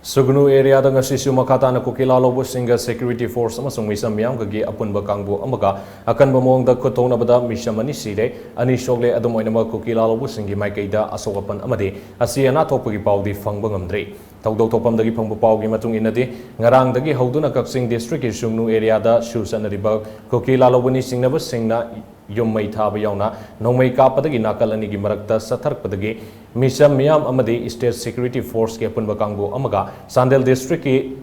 Sugnu area da ngasisu makatana Kuki Lalhouba Singa security force amasung Meecham miyam kagi apunba kangbu amaga akanba mawngda Khut Thoknabada Meecham ani Sire ani Sokle adum oinama Kuki Lalhouba Singi maikaida asokapan amade asi ana thokpagi paudi phangba ngamdre tawdau thopamdagi phangba paugi matung inadi ngarangdagi hauduna Kaksing district ki Sugnu area da shusanariba Kuki Lalhouba ni singnaba singna yumai thaba yauna nongmai kapadagi nakalani gi marakta satharkpadagi Meecham miyam amade state security force ke apunba kangbu amaga Sandel district ki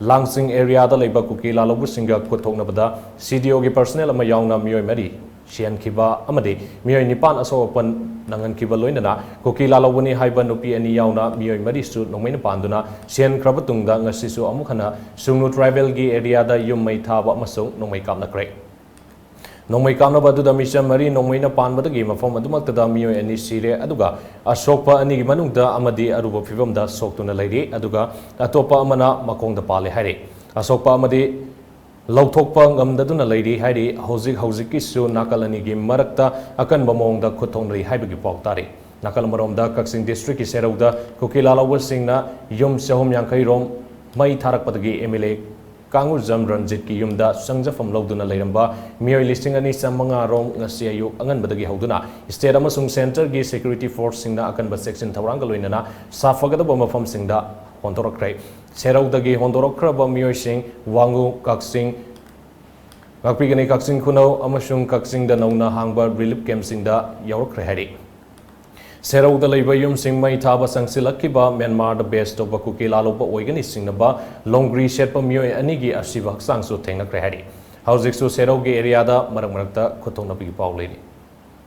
Langsing area da laiba Kuki Lalhouba Singa Khut Thoknabada CDO ki personnel ama yauna miyoi mari sian kiba amade miyoi nipan asopan nangan kiba loinana Kuki Lalhouba ni haiba nupi ani yauna miyoi mari su nongmai panduna sian krabatungda ngasisu amukhana Sugnu tribal gi area da yummai thaba amasung nongmai kamna kre Nongmai kamnaba aduda Meecham mari nongmaina panbadagi mafam adumaktada miyoi ani Sire aduga asokpa anigi manungda amadi aruba phibamda soktuna leiri aduga atopa amana makongda pale haire asokpa amadi lauthokpa ngamdaduna leiri haire hojik kisu nakal anigi marakta akanba mawngda Khut Thoknari haibagi pautari nakal maromda Kaksing district ki serauda Kuki Lalhouba Singna yum sehom yankai rom mai tharakpadagi MLA Kangu Jam Ranjit ki yumda sangjafam lauduna leiramba miyoi listing ani samanga rom ngasi ayu angan badagi hauduna state amasung center gi security force singna akan ba section thawrang loinana safagada ba mafam singda hondorakrai seraudagi hondorokraba miyoi sing wangu Kaksing ngakpigani Kaksing khunau amasung Kaksing da nauna hangba relief camp singda yaurakrai hari Serau da laiba yum sing mai thaba sangsilakiba Myanmar da base to Kuki Lalhouba oigani singnaba longri sherpa miyoi anigi asiba haksangsu thengna krehari hauzik su serau ge area da marak marakta Khut Thoknabagi pauleni